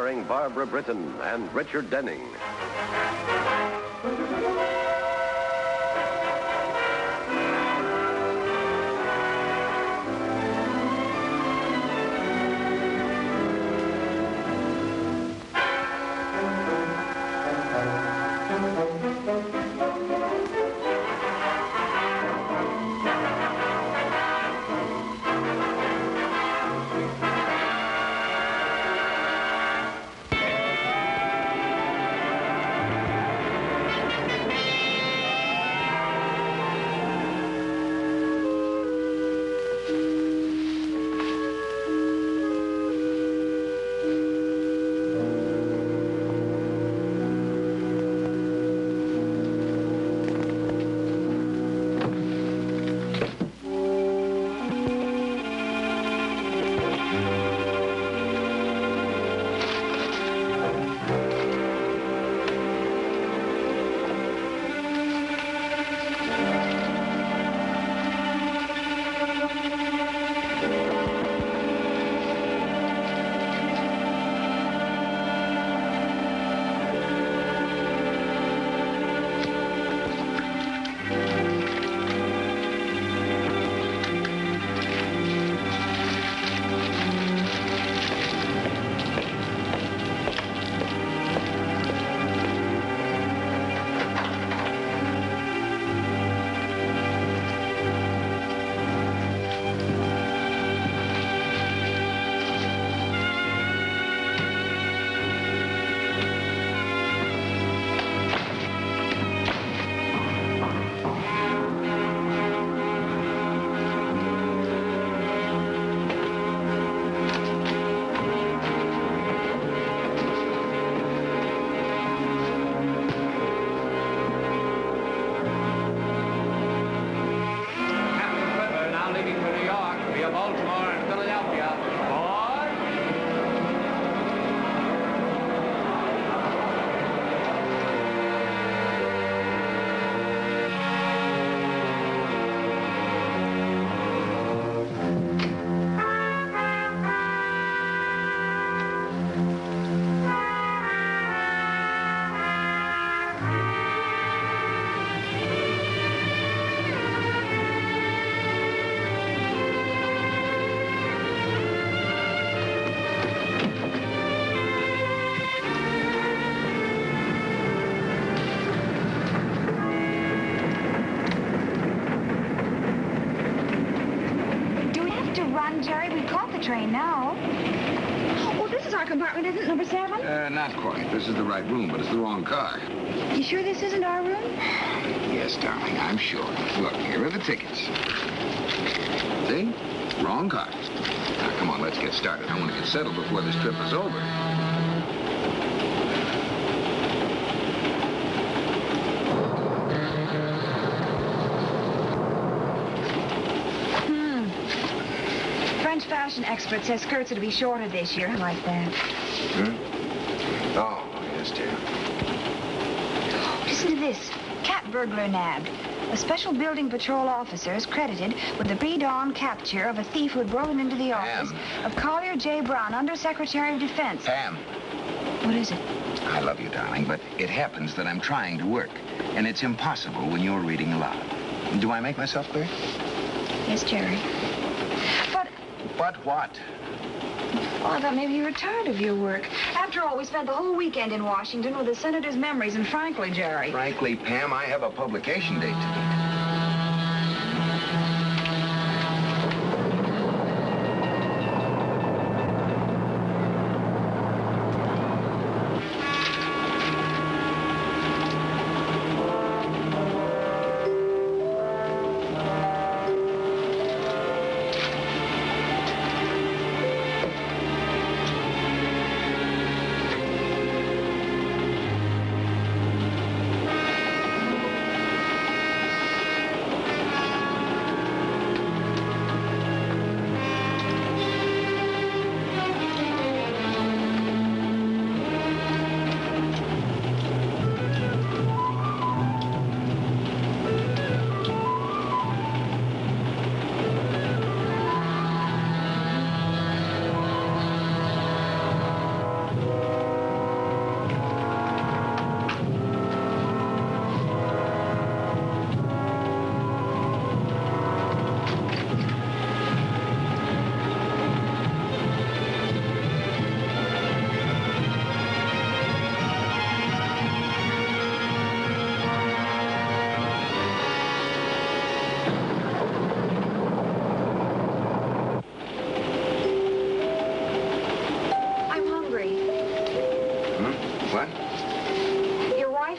starring Barbara Britton and Richard Denning. Jerry, we've caught the train now. Oh, this is our compartment, isn't it? Number 7? Not quite. This is the right room, but it's the wrong car. You sure this isn't our room? Yes, darling, I'm sure. Look, here are the tickets. See? Wrong car. Now, come on, let's get started. I want to get settled before this trip is over. Fashion expert says skirts are to be shorter this year. I like that. Oh, yes, dear. Listen to this. Cat burglar nabbed. A special building patrol officer is credited with the pre-dawn capture of a thief who had broken into the office of Collier J. Brown, Undersecretary of Defense. Pam. What is it? I love you, darling, but it happens that I'm trying to work, and it's impossible when you're reading aloud. Do I make myself clear? Yes, Jerry. But what? Well, I thought maybe you were tired of your work. After all, we spent the whole weekend in Washington with the senator's memories, and frankly, Jerry... Frankly, Pam, I have a publication date to meet.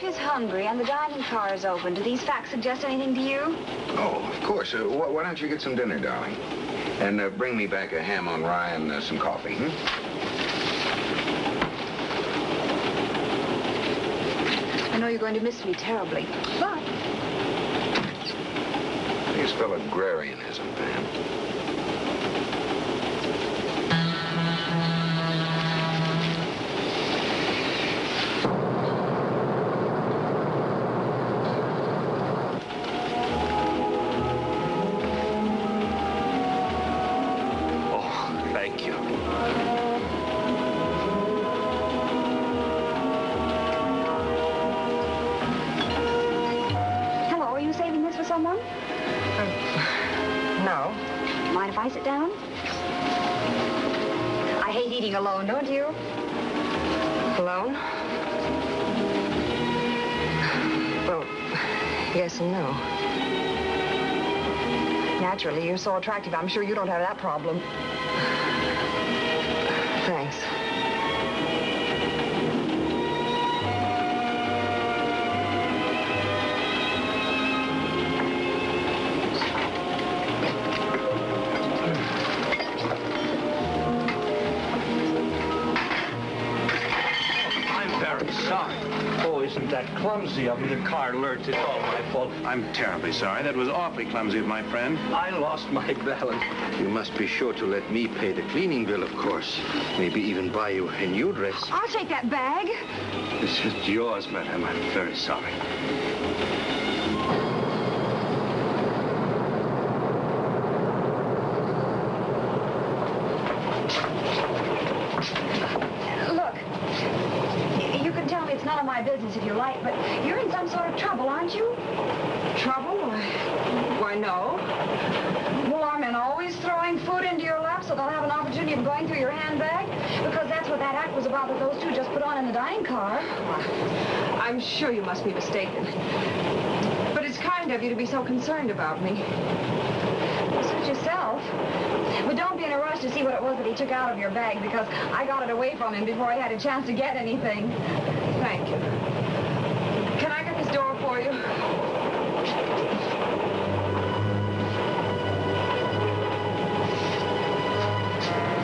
wife is hungry and the dining car is open. Do these facts suggest anything to you? Oh, of course. Why don't you get some dinner, darling? And bring me back a ham on rye and some coffee, I know you're going to miss me terribly, but... You spell agrarianism, Pam. Someone? No. Mind if I sit down? I hate eating alone, don't you? Alone? Well, yes and no. Naturally, you're so attractive. I'm sure you don't have that problem. Thanks. Isn't that clumsy of me? The car lurched. It's all my fault. I'm terribly sorry. That was awfully clumsy of my friend. I lost my balance. You must be sure to let me pay the cleaning bill, of course. Maybe even buy you a new dress. I'll take that bag. This is yours, madam. I'm very sorry. It's none of my business if you like, but you're in some sort of trouble, aren't you? Trouble? Why, no. Well, are men always throwing food into your lap so they'll have an opportunity of going through your handbag? Because that's what that act was about that those two just put on in the dining car. Well, I'm sure you must be mistaken. But it's kind of you to be so concerned about me. Suit yourself. But don't be in a rush to see what it was that he took out of your bag, because I got it away from him before he had a chance to get anything. Thank you. Can I get this door for you?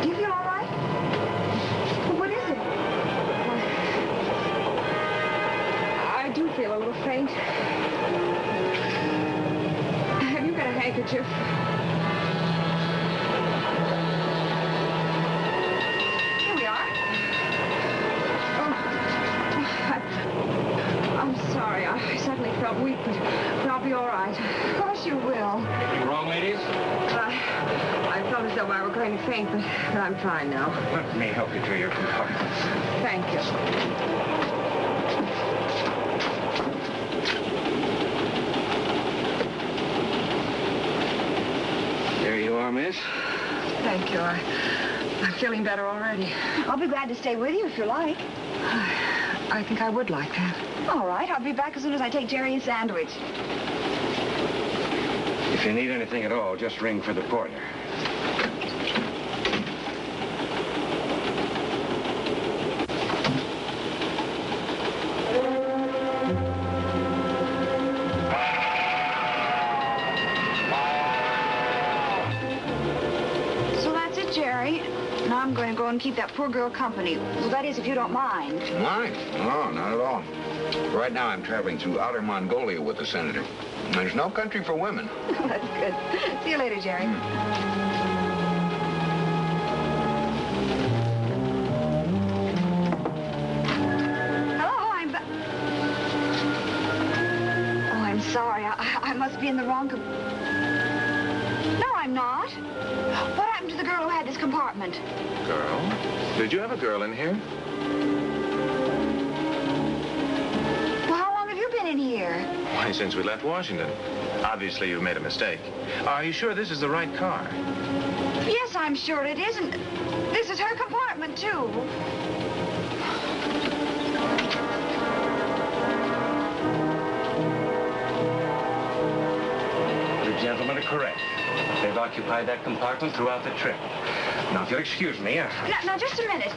Do you feel all right? What is it? I do feel a little faint. Have you got a handkerchief? I suddenly felt weak, but I'll be all right. Of course you will. Anything wrong, ladies? I felt as though I were going to faint, but I'm fine now. Let me help you to your compartment. Thank you. There you are, miss. Thank you. I'm feeling better already. I'll be glad to stay with you if you like. I think I would like that. All right, I'll be back as soon as I take Jerry a sandwich. If you need anything at all, just ring for the porter. So that's it, Jerry. Now I'm going to go and keep that poor girl company. Well, that is, if you don't mind. Mind? No, not at all. Right now, I'm traveling through outer Mongolia with the senator. There's no country for women. That's good. See you later, Jerry. Hello, I'm back. Oh, I'm sorry. I must be in the wrong... No, I'm not. What happened to the girl who had this compartment? Girl? Did you have a girl in here? Well, how long have you been in here? Why, since we left Washington. Obviously, you've made a mistake. Are you sure this is the right car? Yes, I'm sure it is, and this is her compartment, too. The gentlemen are correct. They've occupied that compartment throughout the trip. Now, if you'll excuse me, Now, just a minute.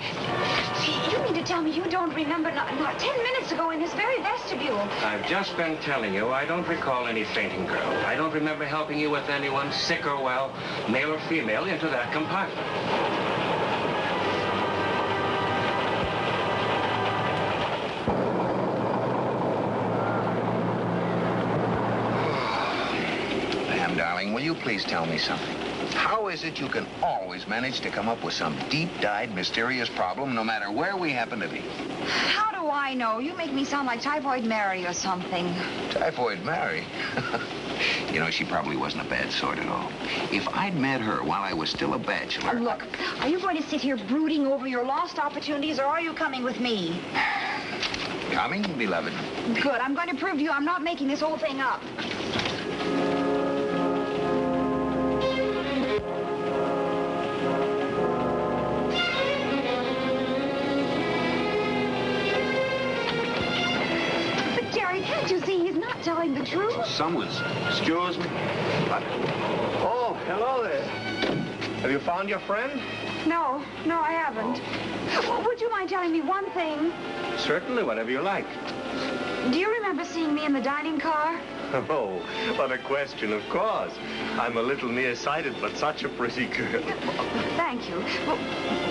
You mean to tell me you don't remember not 10 minutes ago in this very vestibule? I've just been telling you I don't recall any fainting, girl. I don't remember helping you with anyone, sick or well, male or female, into that compartment. Ma'am, darling, will you please tell me something? How is it you can always manage to come up with some deep-dyed, mysterious problem, no matter where we happen to be? How do I know? You make me sound like Typhoid Mary or something. Typhoid Mary? You know, she probably wasn't a bad sort at all. If I'd met her while I was still a bachelor... Look, are you going to sit here brooding over your lost opportunities, or are you coming with me? Coming, beloved. Good. I'm going to prove to you I'm not making this whole thing up. But, Jerry, can't you see he's not telling the truth? Someone's... Excuse me. Oh, hello there. Have you found your friend? No, I haven't. Well, would you mind telling me one thing? Certainly, whatever you like. Do you remember seeing me in the dining car? Oh, what a question, of course. I'm a little nearsighted, but such a pretty girl. Thank you.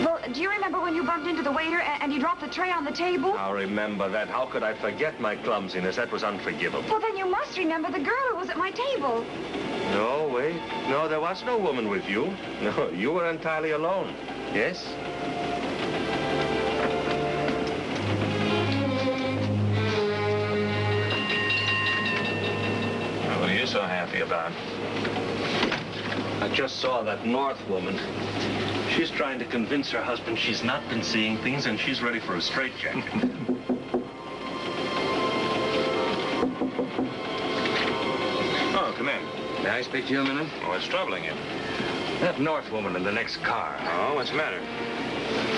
Well, do you remember when you bumped into the waiter and he dropped the tray on the table? I'll remember that. How could I forget my clumsiness? That was unforgivable. Well, then you must remember the girl who was at my table. No, wait. No, there was no woman with you. No, you were entirely alone. Yes? What are you so happy about? I just saw that North woman. She's trying to convince her husband she's not been seeing things and she's ready for a straitjacket. Oh, come in. May I speak to you a minute? What's troubling you? That North woman in the next car. Oh, what's the matter?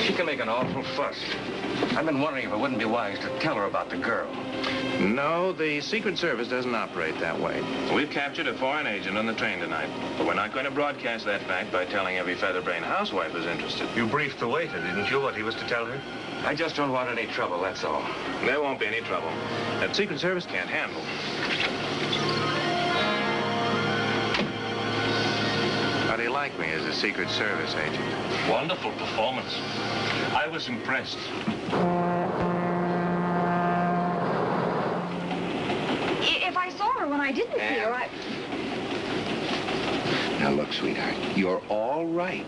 She can make an awful fuss. I've been wondering if it wouldn't be wise to tell her about the girl. No, the Secret Service doesn't operate that way. We've captured a foreign agent on the train tonight, but we're not going to broadcast that fact by telling every featherbrain housewife is interested. You briefed the waiter, didn't you, what he was to tell her? I just don't want any trouble, that's all. There won't be any trouble. That Secret Service can't handle. How do you like me as a Secret Service agent? Wonderful performance. I was impressed. If I saw her when I didn't see her, Now, look, sweetheart, you're all right.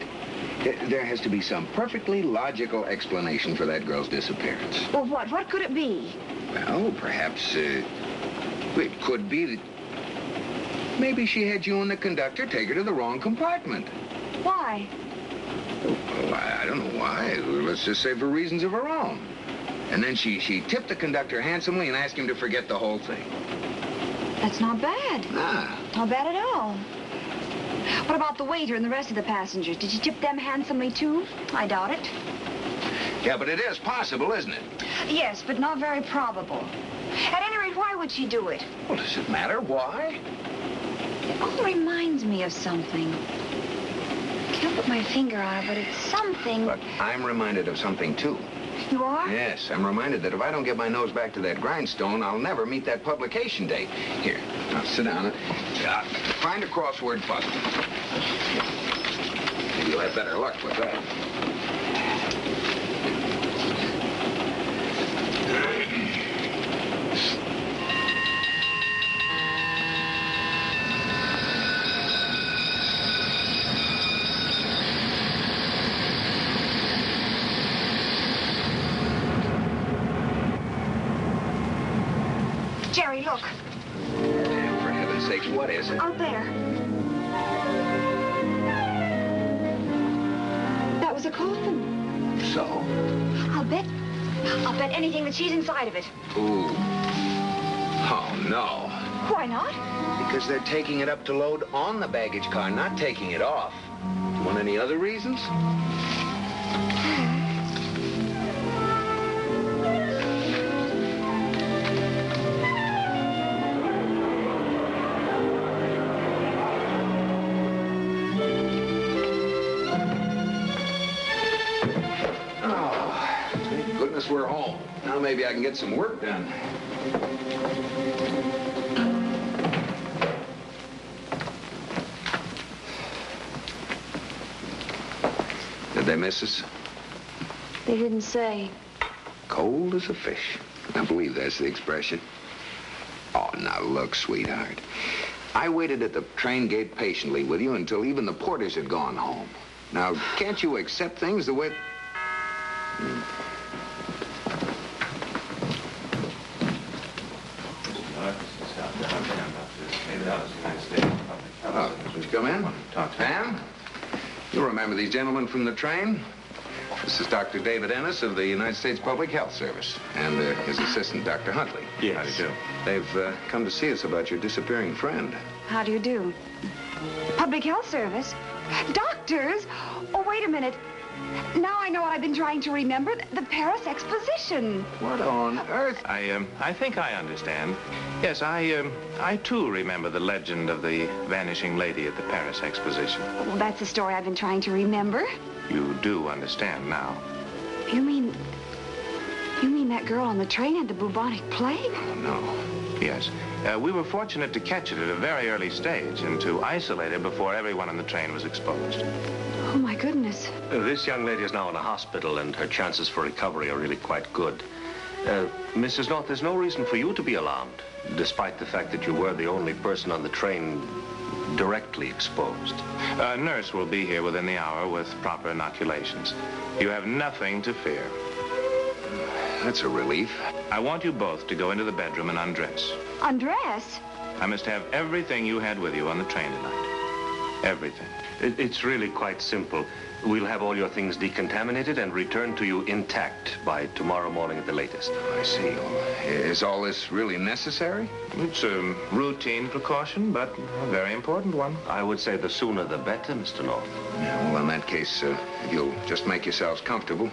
There has to be some perfectly logical explanation for that girl's disappearance. Well, what? What could it be? Well, perhaps, it could be that maybe she had you and the conductor take her to the wrong compartment. Why? Well, I don't know why. Let's just say for reasons of her own. And then she tipped the conductor handsomely and asked him to forget the whole thing. That's not bad. Ah. Not bad at all. What about the waiter and the rest of the passengers? Did you tip them handsomely, too? I doubt it. Yeah, but it is possible, isn't it? Yes, but not very probable. At any rate, why would she do it? Well, does it matter why? It all reminds me of something. Can't put my finger on it, but it's something... But I'm reminded of something, too. You are? Yes, I'm reminded that if I don't get my nose back to that grindstone, I'll never meet that publication date. Here, now sit down. Find a crossword puzzle. Maybe you'll have better luck with that. Jerry, look. For heaven's sakes, what is it? Out there. That was a coffin. So? I'll bet anything that she's inside of it. Ooh. Oh, no. Why not? Because they're taking it up to load on the baggage car, not taking it off. Do you want any other reasons? we're home. Now maybe I can get some work done. Did they miss us? They didn't say. Cold as a fish. I believe that's the expression. Oh, now look, sweetheart. I waited at the train gate patiently with you until even the porters had gone home. Now, can't you accept things the way... Oh, would you come in? Pam? You remember these gentlemen from the train? This is Dr. David Ennis of the United States Public Health Service and his assistant, Dr. Huntley. Yes. How do you do? They've come to see us about your disappearing friend. How do you do? Public Health Service? Doctors? Oh, wait a minute. Now I know what I've been trying to remember. The Paris Exposition. What on earth? I think I understand. Yes, I too remember the legend of the vanishing lady at the Paris Exposition. Well, that's the story I've been trying to remember. You do understand now. You mean that girl on the train had the bubonic plague? Oh, no. Yes. We were fortunate to catch it at a very early stage and to isolate her before everyone on the train was exposed. Oh, my goodness. This young lady is now in a hospital, and her chances for recovery are really quite good. Mrs. North, there's no reason for you to be alarmed, despite the fact that you were the only person on the train directly exposed. A nurse will be here within the hour with proper inoculations. You have nothing to fear. That's a relief. I want you both to go into the bedroom and undress. Undress? I must have everything you had with you on the train tonight. Everything. It's really quite simple. We'll have all your things decontaminated and returned to you intact by tomorrow morning at the latest. I see. Is all this really necessary? It's a routine precaution, but a very important one. I would say the sooner the better, Mr. North. Yeah, well, in that case, you'll just make yourselves comfortable.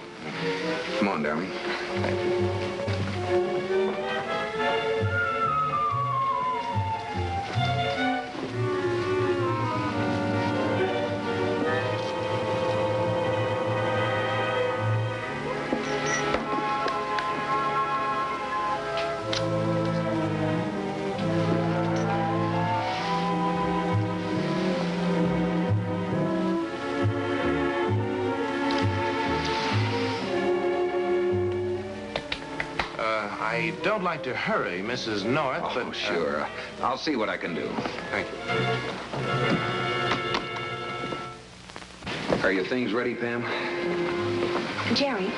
Come on, darling. Thank you. I don't like to hurry Mrs. North, Oh, but... sure. I'll see what I can do. Thank you. Are your things ready, Pam? Jerry,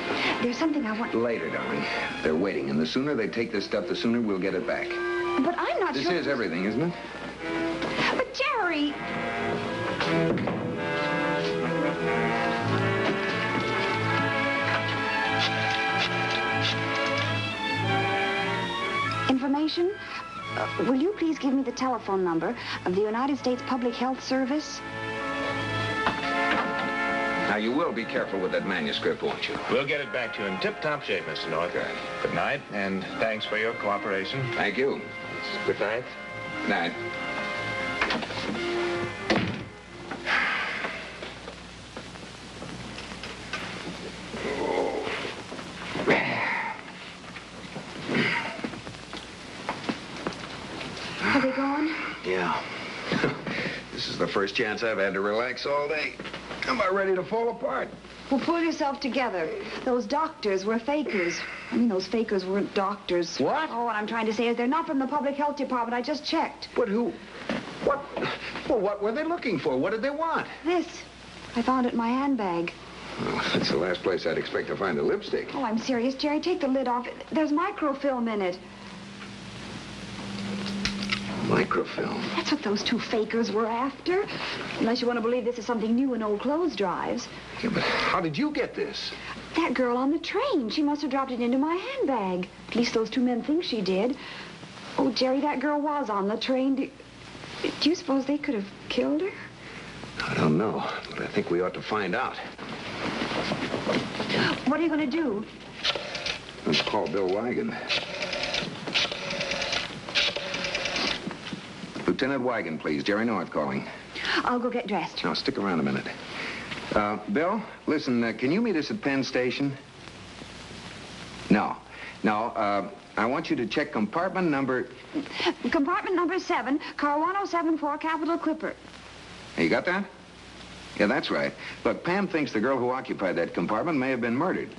there's something I want... Later, darling. They're waiting, and the sooner they take this stuff, the sooner we'll get it back. But I'm not This sure... is everything, isn't it? But, Jerry... Information? Will you please give me the telephone number of the United States Public Health Service? Now, you will be careful with that manuscript, won't you? We'll get it back to you in tip-top shape, Mr. North. Good. Good night, and thanks for your cooperation. Thank you. Good night. Good night. Are they gone? Yeah. This is the first chance I've had to relax all day. I'm about ready to fall apart. Well, pull yourself together. Those doctors were fakers. I mean, those fakers weren't doctors. What? Oh, what I'm trying to say is they're not from the Public Health Department. I just checked. But who? What? Well, what were they looking for? What did they want? This. I found it in my handbag. Well, that's the last place I'd expect to find a lipstick. Oh, I'm serious, Jerry. Take the lid off. There's microfilm in it. Microfilm? That's what those two fakers were after. Unless you want to believe this is something new in old clothes drives. Yeah, but how did you get this? That girl on the train. She must have dropped it into my handbag. At least those two men think she did. Oh, Jerry, that girl was on the train. Do you suppose they could have killed her? I don't know, but I think we ought to find out. What are you going to do? Let's call Bill Wigan. Lieutenant Wigan, please. Jerry North calling. I'll go get dressed. Now, stick around a minute. Bill, listen, can you meet us at Penn Station? No. I want you to check compartment number... Compartment number 7, car 1074, Capital Clipper. You got that? Yeah, that's right. Look, Pam thinks the girl who occupied that compartment may have been murdered.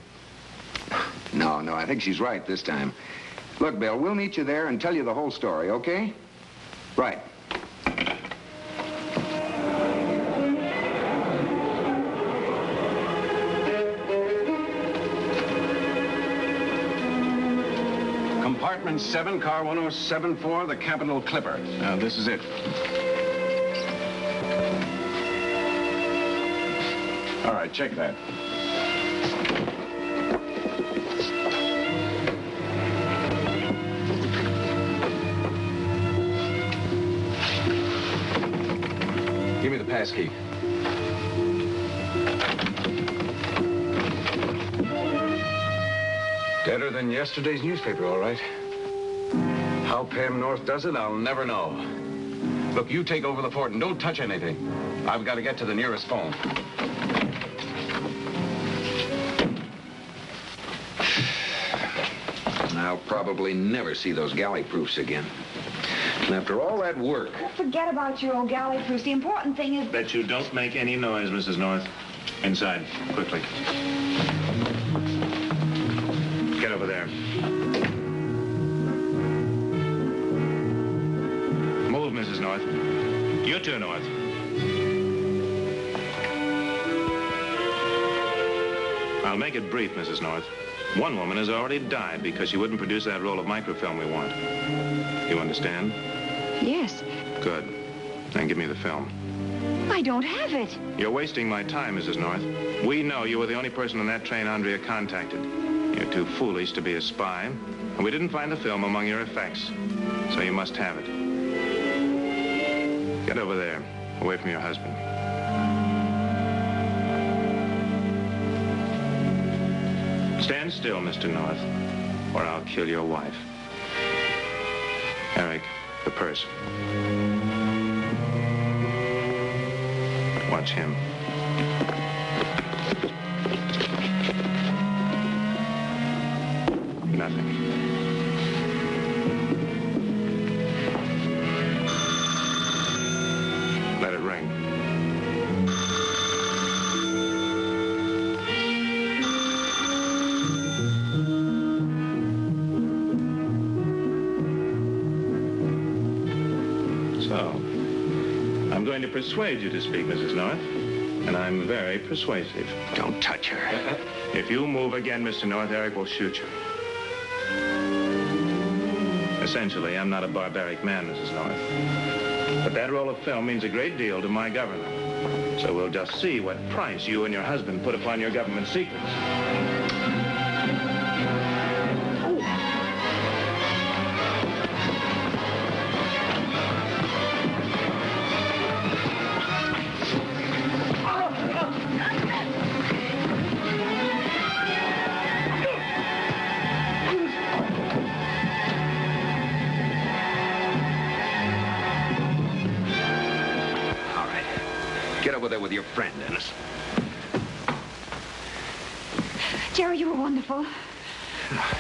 No, I think she's right this time. Look, Bill, we'll meet you there and tell you the whole story, okay? Right. Compartment 7, car 1074, the Capital Clipper. Now, this is it. All right, check that. Give me the pass key. Deader than yesterday's newspaper, all right. How Pam North does it, I'll never know. Look, you take over the fort and don't touch anything. I've got to get to the nearest phone. I'll probably never see those galley proofs again. And after all that work... Forget about your old galley proofs. The important thing is... That you don't make any noise, Mrs. North. Inside, quickly. Get over there. Move, Mrs. North. You too, North. I'll make it brief, Mrs. North. One woman has already died because she wouldn't produce that roll of microfilm we want. You understand? Yes. Good. Then give me the film. I don't have it. You're wasting my time, Mrs. North. We know you were the only person on that train Andrea contacted. You're too foolish to be a spy, and we didn't find the film among your effects. So you must have it. Get over there, away from your husband. Stand still, Mr. North, or I'll kill your wife. Eric, the purse. Watch him. Nothing. Let it ring. I'm going to persuade you to speak, Mrs. North, and I'm very persuasive. Don't touch her. If you move again, Mr. North, Eric will shoot you. Essentially, I'm not a barbaric man, Mrs. North. But that roll of film means a great deal to my government. So we'll just see what price you and your husband put upon your government secrets. Get over there with your friend, Ennis. Jerry, you were wonderful.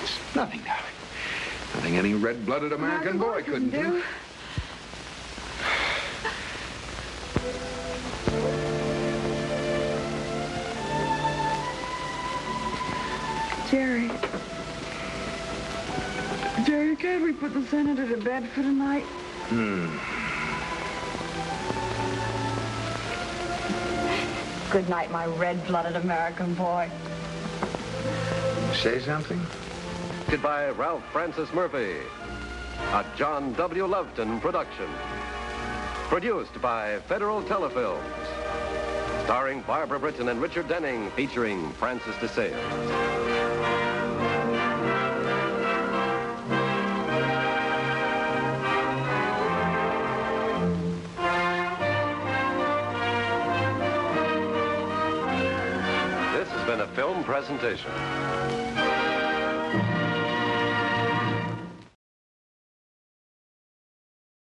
It's nothing, darling. Nothing any red-blooded American boy couldn't do. Jerry, can't we put the senator to bed for tonight? Good night, my red-blooded American boy. Say something? By Ralph Francis Murphy. A John W. Loveton production. Produced by Federal Telefilms. Starring Barbara Britton and Richard Denning, featuring Francis DeSales. This has been a film presentation.